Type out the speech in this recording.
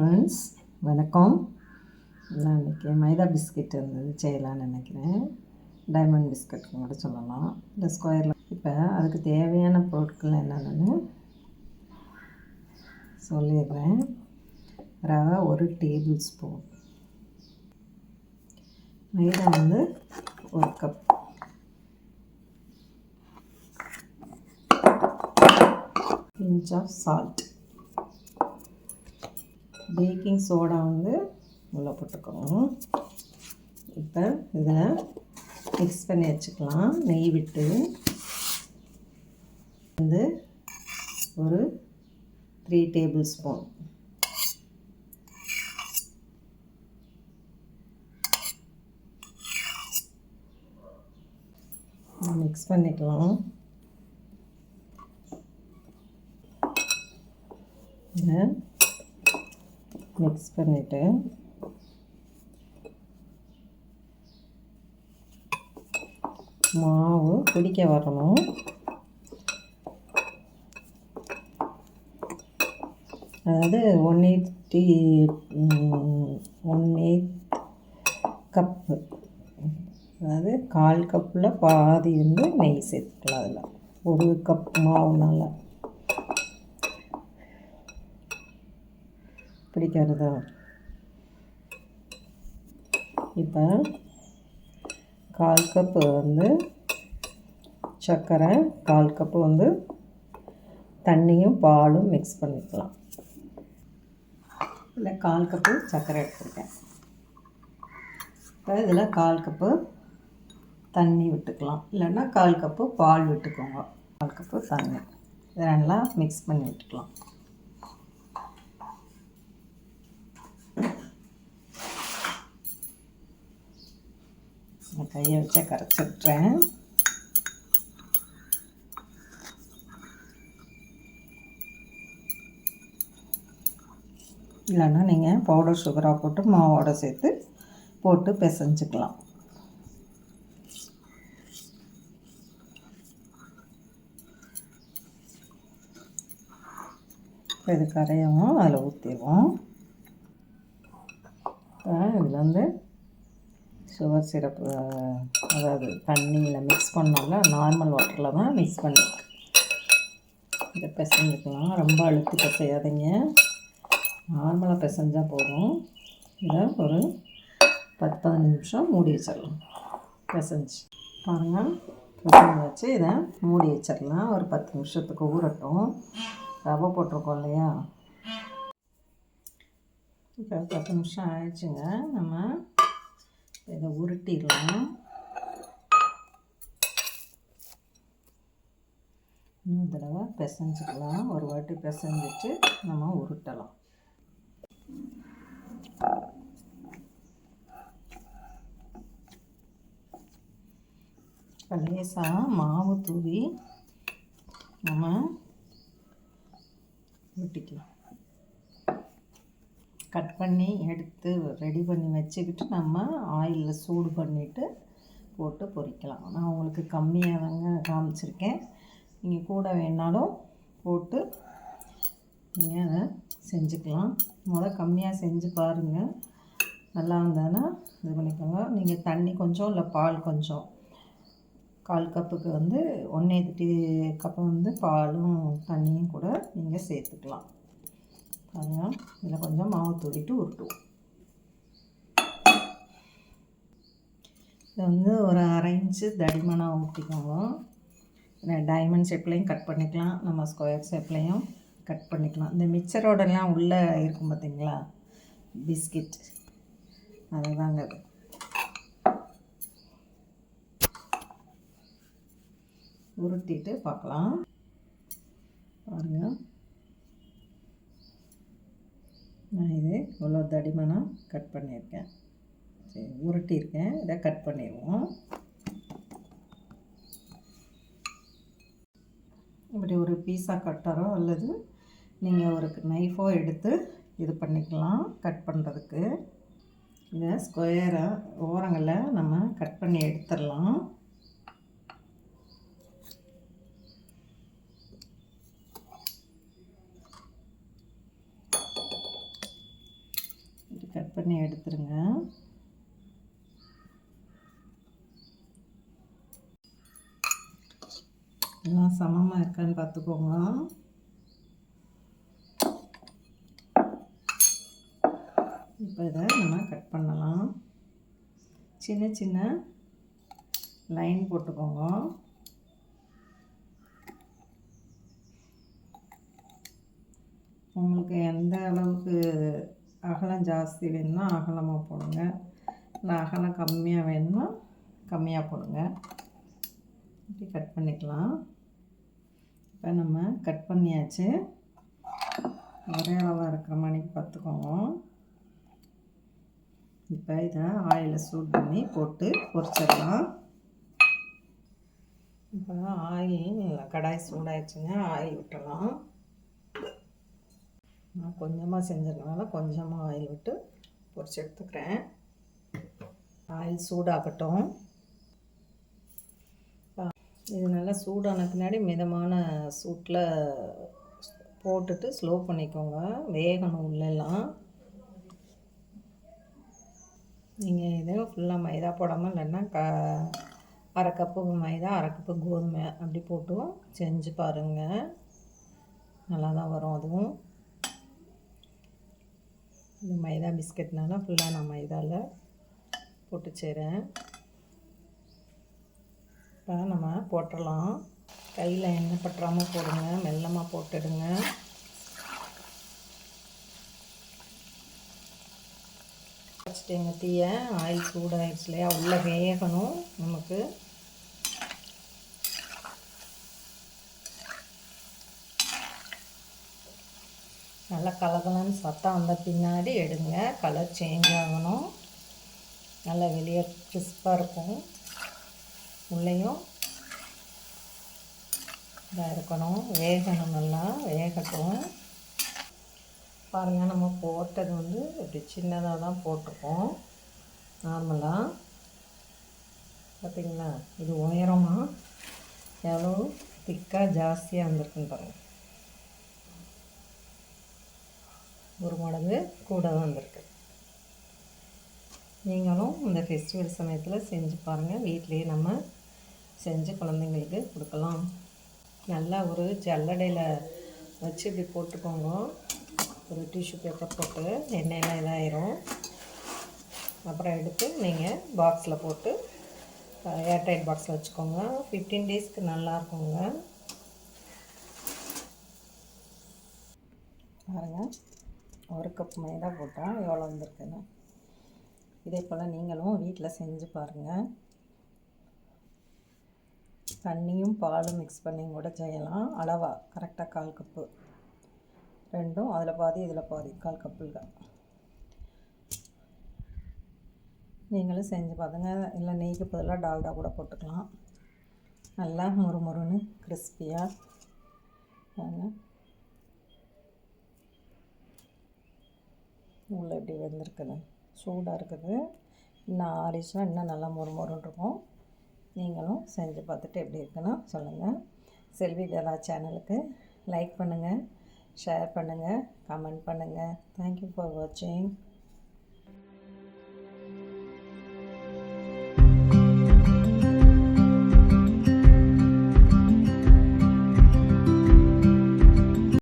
Friends, வணக்கம். நான் இன்றைக்கி மைதா பிஸ்கெட் வந்து செய்யலான்னு நினைக்கிறேன். டைமண்ட் பிஸ்கட்னு கூட சொல்லலாம். இந்த ஸ்கொயரில் இப்போ அதுக்கு தேவையான பொருட்கள் என்னென்னு சொல்லிடுறேன். ரவை 1 டேபிள் ஸ்பூன், மைதா வந்து 1 cup, pinch of salt, baking soda வந்து உள்ளே போட்டுக்கணும். இப்போ இதில் மிக்ஸ் பண்ணி வச்சுக்கலாம். நெய் விட்டு வந்து ஒரு 3 டேபிள் ஸ்பூன், மிக்ஸ் பண்ணிக்கலாம். இதை மிக்ஸ் பண்ணிவிட்டு மாவு பிடிக்க வரணும். அதாவது 1/8 கப்பு, அதாவது 1/4 கப்பில் பாதி வந்து நெய் சேர்த்துக்கலாம். அதில் 1 கப் மாவுனால பிடிக்கிறதா. இப்போ 1/4 கப்பு வந்து சர்க்கரை, 1/4 கப்பு வந்து தண்ணியும் பாலும் மிக்ஸ் பண்ணிக்கலாம். இல்லை 1/4 கப்பு சர்க்கரை எடுத்துருக்கேன். இப்போ இதில் 1/4 கப்பு தண்ணி விட்டுக்கலாம், இல்லைன்னா 1/4 கப்பு பால் விட்டுக்கோங்க. 1/4 கப்பு தண்ணி, இதை நல்லா மிக்ஸ் பண்ணி விட்டுக்கலாம். கையை வச்சா கரைச்சி விட்டுறேன். இல்லைன்னா நீங்கள் பவுடர் சுகராக போட்டு மாவோடு சேர்த்து போட்டு பிசைஞ்சிக்கலாம். இது கரையவும் அதில் ஊற்றிடுவோம். இதில் வந்து சுகர் சிரப்பு, அதாவது தண்ணியில் மிக்ஸ் பண்ணோம்ல, நார்மல் வாட்டரில் தான் மிக்ஸ் பண்ணிக்கலாம். இதை பிசைஞ்சிக்கலாம். ரொம்ப அழுத்தி பிசையாதீங்க, நார்மலாக பிசைஞ்சால் போதும். இதை ஒரு 10-15 நிமிஷம் மூடி வச்சிடலாம். பிசைஞ்சு பாருங்கள், பிசைஞ்சு வச்சு இதை மூடி வச்சிடலாம். ஒரு 10 நிமிஷத்துக்கு ஊறட்டும். ரவை போட்டிருக்கோம் இல்லையா. இப்போ 10 நிமிஷம் ஆயிடுச்சுங்க. நம்ம இதை உருட்டிடலாம். இன்னொரு தடவை பிசைஞ்சிக்கலாம். ஒரு வாட்டி பிசைஞ்சிட்டு நம்ம உருட்டலாம். இப்போ லேசாக மாவு தூவி நம்ம உருட்டிக்கலாம். கட் பண்ணி எடுத்து ரெடி பண்ணி வச்சுக்கிட்டு நம்ம ஆயிலில் சூடு பண்ணிவிட்டு போட்டு பொரிக்கலாம். நான் உங்களுக்கு கம்மியாக தாங்க காமிச்சிருக்கேன். நீங்கள் கூட வேணாலும் போட்டு நீங்கள் அதை செஞ்சுக்கலாம். கம்மியாக செஞ்சு பாருங்கள். நல்லா வந்ததுன்னா இது பண்ணிக்கோங்க. நீங்கள் தண்ணி கொஞ்சம் இல்லை பால் கொஞ்சம், 1/4 கப்புக்கு வந்து 1/8 கப்பு வந்து பாலும் தண்ணியும் கூட நீங்கள் சேர்த்துக்கலாம். அதனால் இதில் கொஞ்சம் மாவு தூவிட்டு உருட்டுவோம். இதை வந்து ஒரு 1/2 இன்ச்சு தடிமனாக ஊற்றிக்கோங்க. டைமண்ட் ஷேப்லேயும் கட் பண்ணிக்கலாம், நம்ம ஸ்கொயர் ஷேப்லேயும் கட் பண்ணிக்கலாம். இந்த மிக்சரோடலாம் உள்ளே இருக்கும் பார்த்திங்களா பிஸ்கெட், அதுதாங்க அது. உருட்டிட்டு பார்க்கலாம். பாருங்கள், நான் இது இவ்வளோ தடிமனாக கட் பண்ணியிருக்கேன். சரி, உருட்டியிருக்கேன். இதை கட் பண்ணிடுவோம். இப்படி ஒரு பீஸா கட்டரோ அல்லது நீங்கள் ஒரு நைஃபோ எடுத்து இது பண்ணிக்கலாம் கட் பண்ணுறதுக்கு. இதை ஸ்கொயராக ஓரங்களை நம்ம கட் பண்ணி எடுத்துடலாம். பண்ணி எடுத்துருங்க. எல்லாம் சமமாக இருக்கான்னு பார்த்துக்கோங்க. இப்போ இதை நம்ம கட் பண்ணலாம். சின்ன சின்ன லைன் போட்டுக்கோங்க. உங்களுக்கு எந்த அளவுக்கு அகலம் ஜாஸ்தி வேணும்னா அகலமாக போடுங்க, இல்லை அகலம் கம்மியாக வேணும்னா கம்மியாக போடுங்க. இப்படி கட் பண்ணிக்கலாம். இப்போ நம்ம கட் பண்ணியாச்சு. ஒரே அளவாக இருக்கிற மாதிரி பார்த்துக்கோங்க. இப்போ இதை ஆயிலை சூட் பண்ணி போட்டு பொரிச்சிடலாம். இப்போ ஆயில் கடாய் சூடாயிடுச்சுங்க. ஆயில் விட்டுடலாம். நான் கொஞ்சமாக செஞ்சதுனால கொஞ்சமாக ஆயில் விட்டு பொரிச்சு எடுத்துக்கிறேன். ஆயில் சூடாகட்டும். இது நல்லா சூடான பின்னாடி மிதமான சூட்டில் போட்டுட்டு ஸ்லோ பண்ணிக்கோங்க. வேகணும் உள்ளெல்லாம். நீங்கள் எதுவும் ஃபுல்லாக மைதா போடாமல் இல்லைன்னா அரை கப்பு மைதா அரை கப்பு கோதுமை அப்படி போட்டும் செஞ்சு பாருங்கள். நல்லா தான் வரும். அதுவும் இந்த மைதா பிஸ்கட்னால ஃபுல்லாக நான் மைதாவில் போட்டு செய்கிறேன். இப்போ நம்ம போட்டுடலாம். கையில் எண்ணெய் பற்றாமல் போடுங்க, மெல்லமாக போட்டுடுங்க. வச்சுட்டேங்க தீயை. ஆயில் சூடாகிடுச்சு இல்லையா, உள்ளே வேகணும் நமக்கு. நல்லா கலகலன்னு சத்தம் வந்த பின்னாடி எடுங்க. கலர் சேஞ்ச் ஆகணும். நல்லா வெளியே கிறிஸ்பாக இருக்கும், உள்ளேயும் இதாக இருக்கணும். வேகணும், நல்லா வேகட்டும். பாருங்கள், நம்ம போட்டது வந்து இப்படி சின்னதாக தான் போட்டிருக்கோம் நார்மலாக. பார்த்திங்களா, இது உயரமாக எவ்வளோ திக்காக ஜாஸ்தியாக வந்திருக்குன்னு பாருங்கள். ஒரு மடங்கு கூட தான் வந்திருக்கு. நீங்களும் இந்த ஃபெஸ்டிவல் சமயத்தில் செஞ்சு பாருங்கள். வீட்டிலையே நம்ம செஞ்சு குழந்தைங்களுக்கு கொடுக்கலாம். நல்லா ஒரு ஜல்லடையில் வச்சு இப்படி போட்டுக்கோங்க. ஒரு டிஷ்யூ பேப்பர் போட்டு எண்ணெயெல்லாம் இதாயிரும். அப்புறம் எடுத்து நீங்கள் பாக்ஸில் போட்டு ஏர்டைட் பாக்ஸில் வச்சுக்கோங்க. 15 டேஸ்க்கு நல்லாயிருக்குங்க. பாருங்கள், ஒரு கப் மைதா போட்டால் எவ்வளோ வந்திருக்குன்னு. இதே போல் நீங்களும் வீட்டில் செஞ்சு பாருங்கள். தண்ணியும் பாலும் மிக்ஸ் பண்ணி கூட செய்யலாம். அளவாக கரெக்டாக 1/4 கப்பு, ரெண்டும் அதில் பாதி இதில் பாதி, 1/4 கப்புங்க. நீங்களும் செஞ்சு பார்த்துங்க. இல்லை நெய்க்கு பதிலாக டால்டா கூட போட்டுக்கலாம். நல்லா முறுமுறுன்னு கிறிஸ்பியாக உள்ளே எப்படி வெந்திருக்குது. சூடாக இருக்குது. இன்னும் ஆறிச்சுன்னா இன்னும் நல்லா முறுமுறுன்னு இருக்கும். நீங்களும் செஞ்சு பார்த்துட்டு எப்படி இருக்குன்னு சொல்லுங்கள். செல்வி டெலா சேனலுக்கு லைக் பண்ணுங்கள், ஷேர் பண்ணுங்கள், கமெண்ட் பண்ணுங்கள். தேங்க்யூ ஃபார் வாட்சிங்.